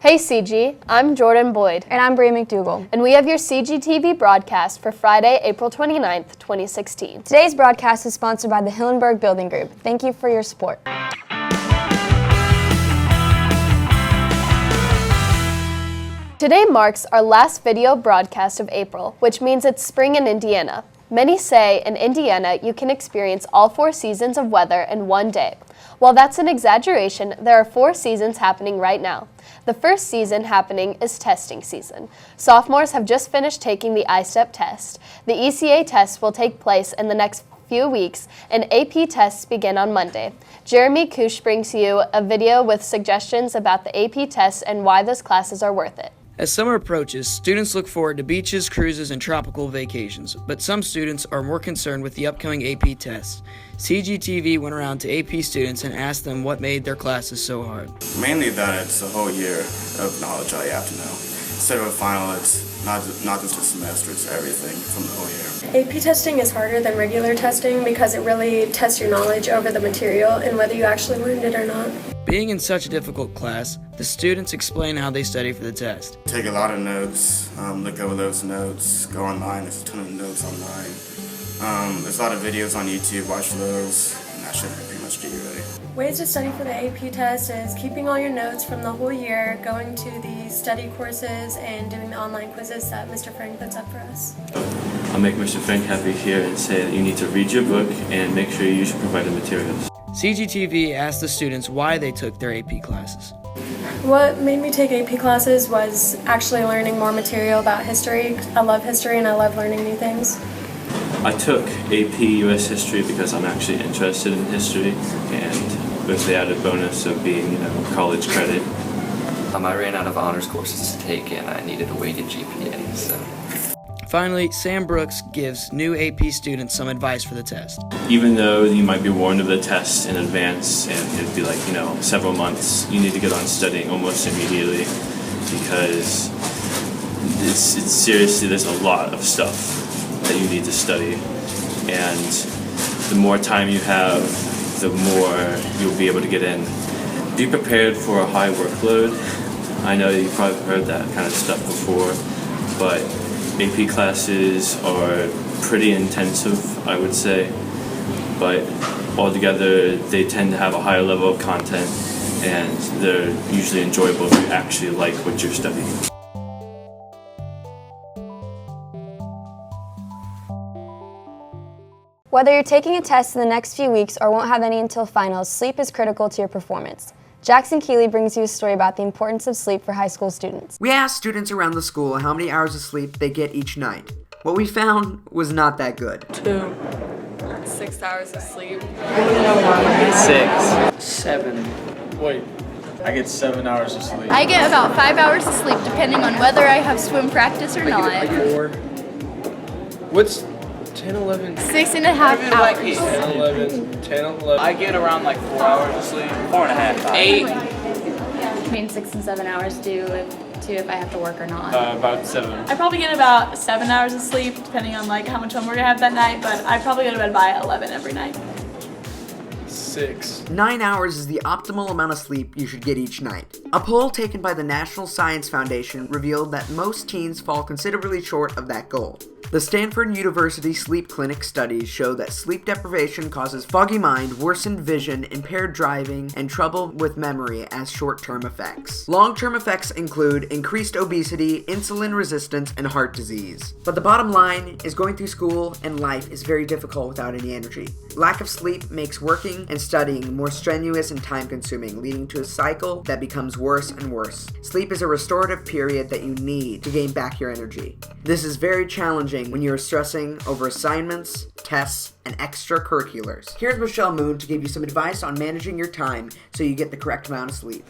Hey CG, I'm Jordan Boyd. And I'm Bria McDougall. And we have your CGTV broadcast for Friday, April 29th, 2016. Today's broadcast is sponsored by the Hillenberg Building Group. Thank you for your support. Today marks our last video broadcast of April, which means it's spring in Indiana. Many say in Indiana you can experience all 4 seasons of weather in one day. While that's an exaggeration, there are 4 seasons happening right now. The first season happening is testing season. Sophomores have just finished taking the I-STEP test. The ECA test will take place in the next few weeks, and AP tests begin on Monday. Jeremy Kush brings you a video with suggestions about the AP tests and why those classes are worth it. As summer approaches, students look forward to beaches, cruises, and tropical vacations, but some students are more concerned with the upcoming AP tests. CGTV went around to AP students and asked them what made their classes so hard. Mainly that it's a whole year of knowledge all you have to know. Instead of a final, it's not just a semester, it's everything from the whole year. AP testing is harder than regular testing because it really tests your knowledge over the material and whether you actually learned it or not. Being in such a difficult class, the students explain how they study for the test. Take a lot of notes, look over those notes, go online, there's a ton of notes online. There's a lot of videos on YouTube, watch those, and that should pretty much get you ready. Ways to study for the AP test is keeping all your notes from the whole year, going to the study courses, and doing the online quizzes that Mr. Frank puts up for us. I'll make Mr. Frank happy here and say that you need to read your book and make sure you use your provided materials. CGTV asked the students why they took their AP classes. What made me take AP classes was actually learning more material about history. I love history and I love learning new things. I took AP US History because I'm actually interested in history and with the added bonus of being, college credit. I ran out of honors courses to take and I needed a weighted GPA, so. Finally, Sam Brooks gives new AP students some advice for the test. Even though you might be warned of the test in advance and it'd be like, several months, you need to get on studying almost immediately because it's seriously, there's a lot of stuff that you need to study. And the more time you have, the more you'll be able to get in. Be prepared for a high workload. I know you've probably heard that kind of stuff before, but AP classes are pretty intensive, I would say, but altogether they tend to have a higher level of content and they're usually enjoyable if you actually like what you're studying. Whether you're taking a test in the next few weeks or won't have any until finals, sleep is critical to your performance. Jackson Keeley brings you a story about the importance of sleep for high school students. We asked students around the school how many hours of sleep they get each night. What we found was not that good. 2. 6 hours of sleep. 6. 7. Wait, I get 7 hours of sleep. I get about 5 hours of sleep depending on whether I have swim practice or not. I get 4. What's 10, 11? 6.5 hours. 10, 11, 10, 11. I get around 4 hours of sleep. 4.5. 8. Between 6 and 7 hours due to if I have to work or not. About 7. I probably get about 7 hours of sleep depending on how much homework I have that night, but I probably go to bed by 11 every night. 6. 9 hours is the optimal amount of sleep you should get each night. A poll taken by the National Science Foundation revealed that most teens fall considerably short of that goal. The Stanford University Sleep Clinic studies show that sleep deprivation causes foggy mind, worsened vision, impaired driving, and trouble with memory as short-term effects. Long-term effects include increased obesity, insulin resistance, and heart disease. But the bottom line is going through school and life is very difficult without any energy. Lack of sleep makes working and studying more strenuous and time-consuming, leading to a cycle that becomes worse and worse. Sleep is a restorative period that you need to gain back your energy. This is very challenging when you're stressing over assignments, tests, and extracurriculars. Here's Michelle Moon to give you some advice on managing your time so you get the correct amount of sleep.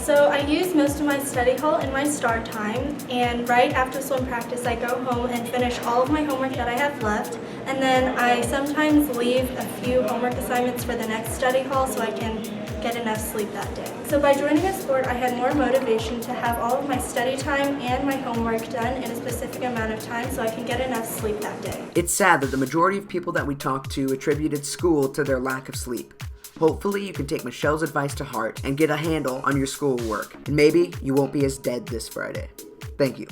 So I use most of my study hall in my start time, and right after swim practice I go home and finish all of my homework that I have left, and then I sometimes leave a few homework assignments for the next study hall so I can get enough sleep that day. So by joining a sport, I had more motivation to have all of my study time and my homework done in a specific amount of time so I can get enough sleep that day. It's sad that the majority of people that we talked to attributed school to their lack of sleep. Hopefully you can take Michelle's advice to heart and get a handle on your schoolwork, and maybe you won't be as dead this Friday. Thank you.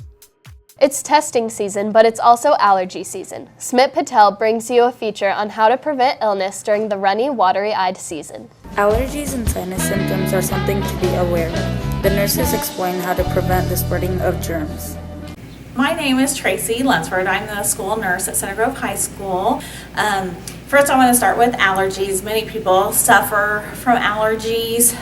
It's testing season, but it's also allergy season. Smit Patel brings you a feature on how to prevent illness during the runny, watery-eyed season. Allergies and sinus symptoms are something to be aware of. The nurses explain how to prevent the spreading of germs. My name is Tracy Lunsford. I'm the school nurse at Center Grove High School. First, I want to start with allergies. Many people suffer from allergies.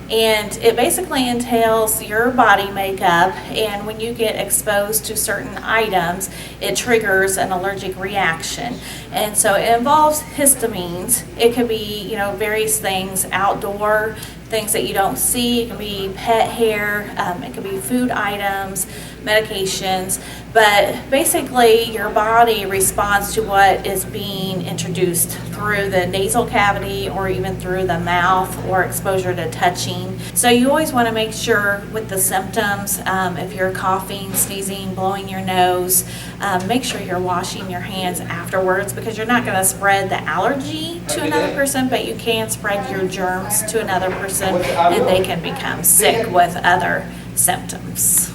And it basically entails your body makeup, and when you get exposed to certain items, it triggers an allergic reaction. And so it involves histamines. It could be, various things, outdoor things that you don't see. It can be pet hair, it could be food items, medications, but basically your body responds to what is being introduced through the nasal cavity or even through the mouth or exposure to touching. So you always want to make sure with the symptoms, if you're coughing, sneezing, blowing your nose, make sure you're washing your hands afterwards, because you're not going to spread the allergy to another person, but you can spread your germs to another person and they can become sick with other symptoms.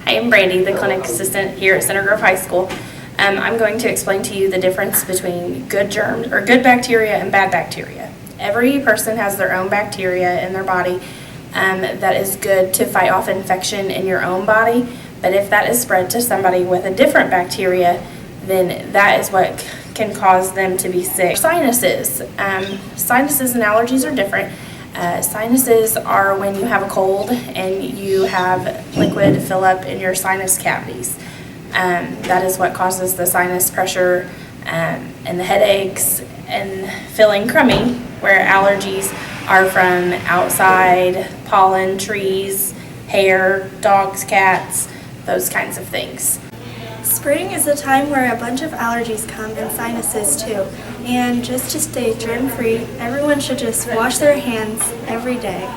Hi, I'm Brandy, the clinic assistant here at Center Grove High School. I'm going to explain to you the difference between good germs or good bacteria and bad bacteria. Every person has their own bacteria in their body that is good to fight off infection in your own body, but if that is spread to somebody with a different bacteria, then that is what can cause them to be sick. Sinuses. Sinuses and allergies are different. Sinuses are when you have a cold and you have liquid fill up in your sinus cavities. That is what causes the sinus pressure and the headaches and feeling crummy, where allergies are from outside, pollen, trees, hair, dogs, cats, those kinds of things. Spring is a time where a bunch of allergies come, and sinuses too. And just to stay germ-free, everyone should just wash their hands every day.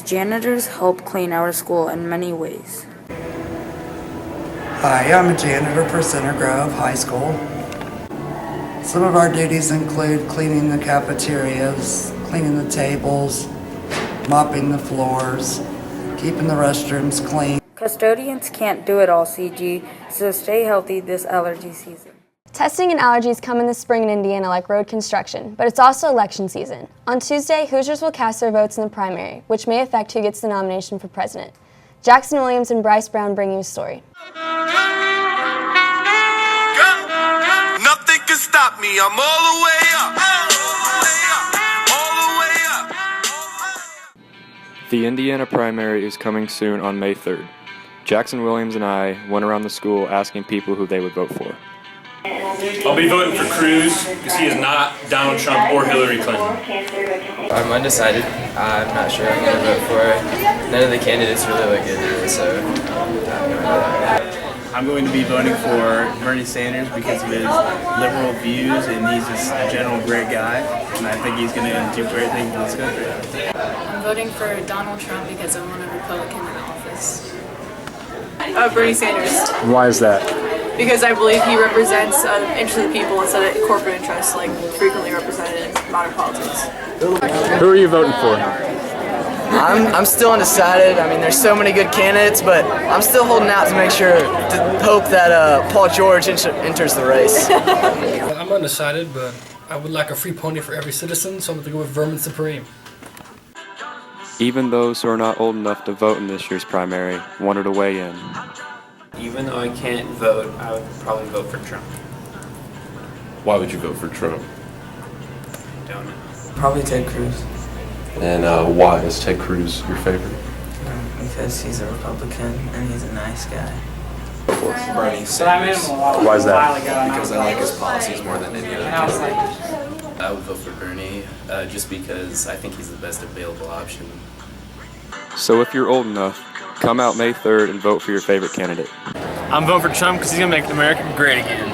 Janitors help clean our school in many ways. Hi, I'm a janitor for Center Grove High School. Some of our duties include cleaning the cafeterias, cleaning the tables, mopping the floors, keeping the restrooms clean. Custodians can't do it all, CG, so stay healthy this allergy season. Testing and allergies come in the spring in Indiana like road construction, but it's also election season. On Tuesday, Hoosiers will cast their votes in the primary, which may affect who gets the nomination for president. Jackson Williams and Bryce Brown bring you a story. Nothing can stop me, I'm all the way up. The Indiana primary is coming soon on May 3rd. Jackson Williams and I went around the school asking people who they would vote for. I'll be voting for Cruz because he is not Donald Trump or Hillary Clinton. I'm undecided. I'm not sure I'm going to vote for. None of the candidates really look good, so I'm going to be voting for Bernie Sanders because of his liberal views, and he's just a general great guy, and I think he's going to do great things for this country. I'm voting for Donald Trump because I want a Republican in office. Bernie Sanders. Why is that? Because I believe he represents the interests of the people instead of corporate interests, like frequently represented in modern politics. Who are you voting for? I'm still undecided. I mean, there's so many good candidates, but I'm still holding out to make sure, to hope that Paul George enters the race. I'm undecided, but I would like a free pony for every citizen, so I'm going to go with Vermin Supreme. Even those who are not old enough to vote in this year's primary wanted to weigh in. Even though I can't vote, I would probably vote for Trump. Why would you vote for Trump? Don't know. probably Ted Cruz. And why is Ted Cruz your favorite? Because he's a Republican and he's a nice guy. Bernie Sanders. Why is that? Because I like his policies more than any other candidate. I would vote for Bernie just because I think he's the best available option. So if you're old enough, come out May 3rd and vote for your favorite candidate. I'm voting for Trump because he's going to make America great again.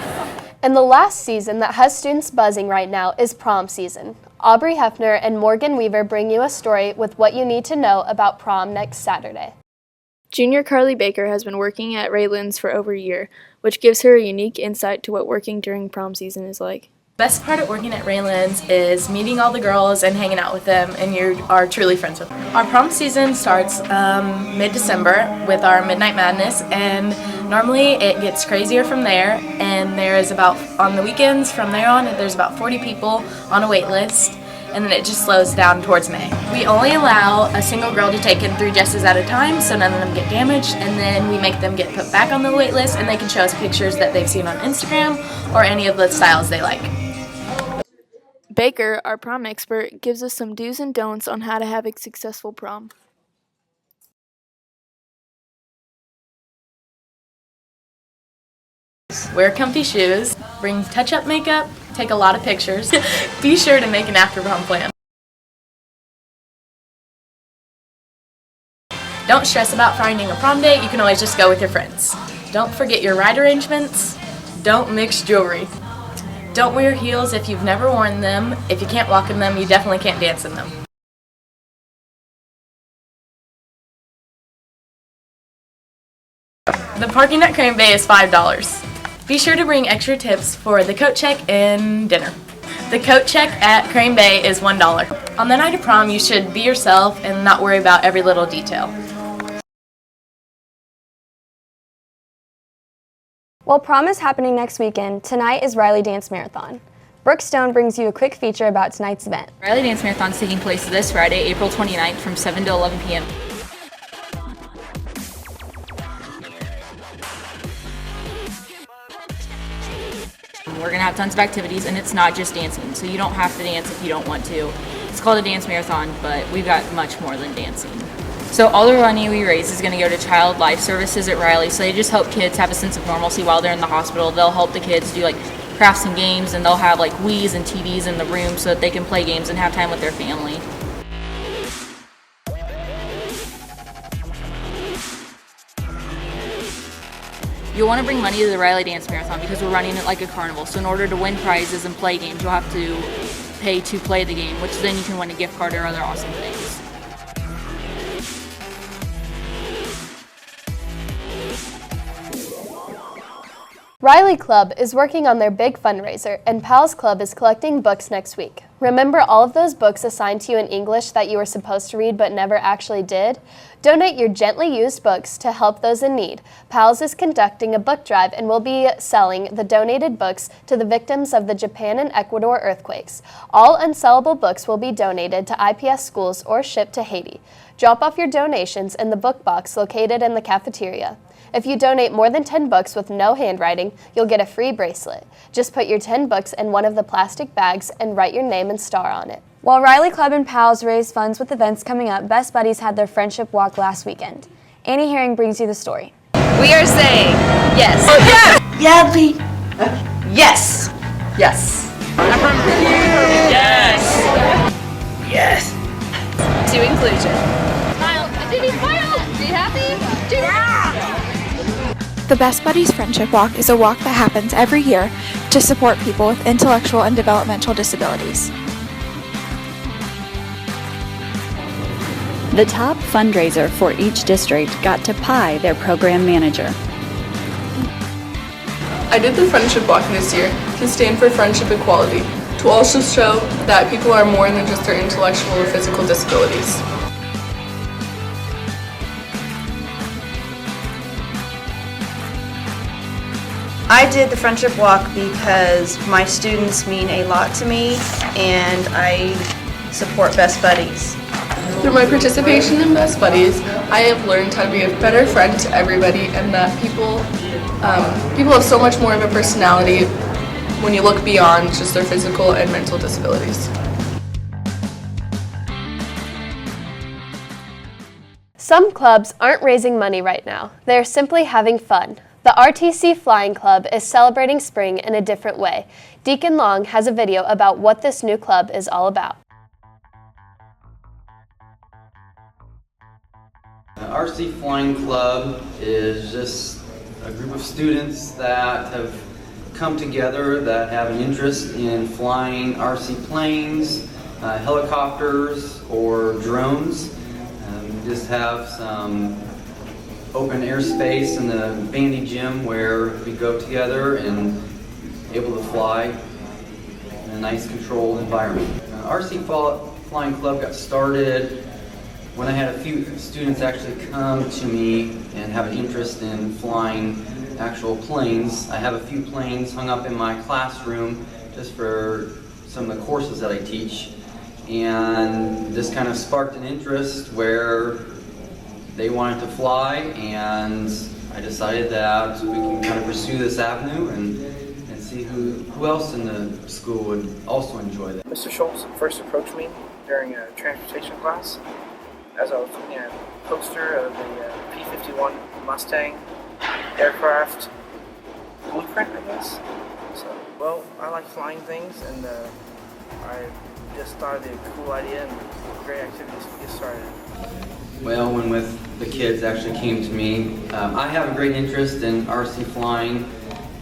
And the last season that has students buzzing right now is prom season. Aubrey Hefner and Morgan Weaver bring you a story with what you need to know about prom next Saturday. Junior Carly Baker has been working at Raylan's for over a year, which gives her a unique insight to what working during prom season is like. Best part of working at Raylands is meeting all the girls and hanging out with them, and you are truly friends with them. Our prom season starts mid-December with our Midnight Madness, and normally it gets crazier from there, and there is about, on the weekends from there on, there's about 40 people on a wait list, and then it just slows down towards May. We only allow a single girl to take in 3 dresses at a time, so none of them get damaged, and then we make them get put back on the wait list, and they can show us pictures that they've seen on Instagram or any of the styles they like. Baker, our prom expert, gives us some do's and don'ts on how to have a successful prom. Wear comfy shoes, bring touch-up makeup, take a lot of pictures. Be sure to make an after-prom plan. Don't stress about finding a prom date, you can always just go with your friends. Don't forget your ride arrangements. Don't mix jewelry. Don't wear heels if you've never worn them. If you can't walk in them, you definitely can't dance in them. The parking at Crane Bay is $5. Be sure to bring extra tips for the coat check and dinner. The coat check at Crane Bay is $1. On the night of prom, you should be yourself and not worry about every little detail. While prom is happening next weekend, tonight is Riley Dance Marathon. Brooke Stone brings you a quick feature about tonight's event. Riley Dance Marathon is taking place this Friday, April 29th from 7 to 11 p.m. We're going to have tons of activities, and it's not just dancing, so you don't have to dance if you don't want to. It's called a dance marathon, but we've got much more than dancing. So all the money we raise is going to go to Child Life Services at Riley, so they just help kids have a sense of normalcy while they're in the hospital. They'll help the kids do like crafts and games, and they'll have like Wii's and TVs in the room so that they can play games and have time with their family. You'll want to bring money to the Riley Dance Marathon because we're running it like a carnival. So in order to win prizes and play games, you'll have to pay to play the game, which then you can win a gift card or other awesome things. Riley Club is working on their big fundraiser, and Pals Club is collecting books next week. Remember all of those books assigned to you in English that you were supposed to read but never actually did? Donate your gently used books to help those in need. Pals is conducting a book drive and will be selling the donated books to the victims of the Japan and Ecuador earthquakes. All unsellable books will be donated to IPS schools or shipped to Haiti. Drop off your donations in the book box located in the cafeteria. If you donate more than 10 books with no handwriting, you'll get a free bracelet. Just put your 10 books in one of the plastic bags and write your name and star on it. While Riley Club and Pals raise funds with events coming up, Best Buddies had their friendship walk last weekend. Annie Herring brings you the story. We are saying yes. Oh, yeah. Yeah, please. Yes. Yes. Yes. Yes. To inclusion. Smile. Did he smile? Are you happy? Yeah. The Best Buddies Friendship Walk is a walk that happens every year to support people with intellectual and developmental disabilities. The top fundraiser for each district got to pie their program manager. I did the Friendship Walk this year to stand for friendship equality, to also show that people are more than just their intellectual or physical disabilities. I did the Friendship Walk because my students mean a lot to me and I support Best Buddies. Through my participation in Best Buddies, I have learned how to be a better friend to everybody and that people have so much more of a personality when you look beyond just their physical and mental disabilities. Some clubs aren't raising money right now. They're simply having fun. The RTC Flying Club is celebrating spring in a different way. Deacon Long has a video about what this new club is all about. The RTC Flying Club is just a group of students that have come together that have an interest in flying RC planes, helicopters, or drones. We just have some open airspace in the Bandy Gym where we go together and able to fly in a nice controlled environment. RC Flying Club got started when I had a few students actually come to me and have an interest in flying actual planes. I have a few planes hung up in my classroom just for some of the courses that I teach. And this kind of sparked an interest where they wanted to fly, and I decided that we can kind of pursue this avenue and see who else in the school would also enjoy that. Mr. Schultz first approached me during a transportation class as I was looking at a poster of a P-51 Mustang aircraft blueprint, I guess. So, well, I like flying things, and I just thought it'd be a cool idea and great activities to get started. Well, when with the kids actually came to me, I have a great interest in RC flying,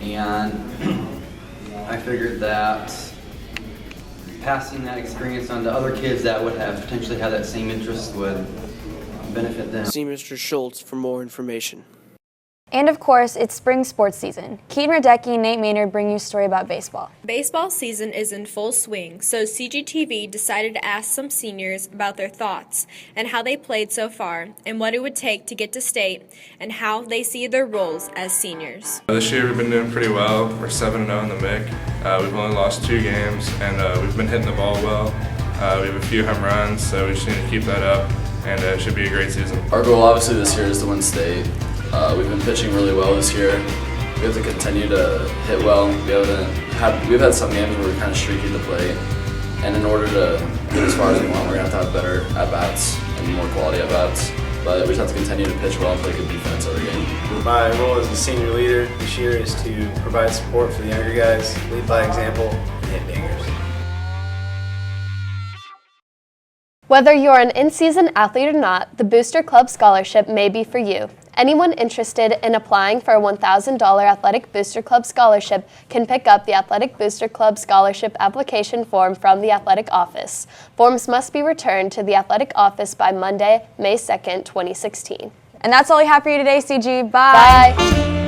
and I figured that passing that experience on to other kids that would have potentially had that same interest would benefit them. See Mr. Schultz for more information. And of course, it's spring sports season. Keaton Radecki and Nate Maynard bring you a story about baseball. Baseball season is in full swing, so CGTV decided to ask some seniors about their thoughts and how they played so far and what it would take to get to state and how they see their roles as seniors. This year we've been doing pretty well. We're 7-0 in the MIC. We've only lost 2 games, and we've been hitting the ball well. We have a few home runs, so we just need to keep that up, and it should be a great season. Our goal obviously this year is to win state. We've been pitching really well this year. We have to continue to hit well. We've had some games where we're kind of streaky at the plate, and in order to get as far as we want, we're going to have better at-bats and more quality at-bats. But we just have to continue to pitch well and play good defense every game. My role as a senior leader this year is to provide support for the younger guys, lead by example, and hit dingers. Whether you're an in-season athlete or not, the Booster Club Scholarship may be for you. Anyone interested in applying for a $1,000 Athletic Booster Club Scholarship can pick up the Athletic Booster Club Scholarship application form from the Athletic Office. Forms must be returned to the Athletic Office by Monday, May 2nd, 2016. And that's all we have for you today, CG. Bye. Bye.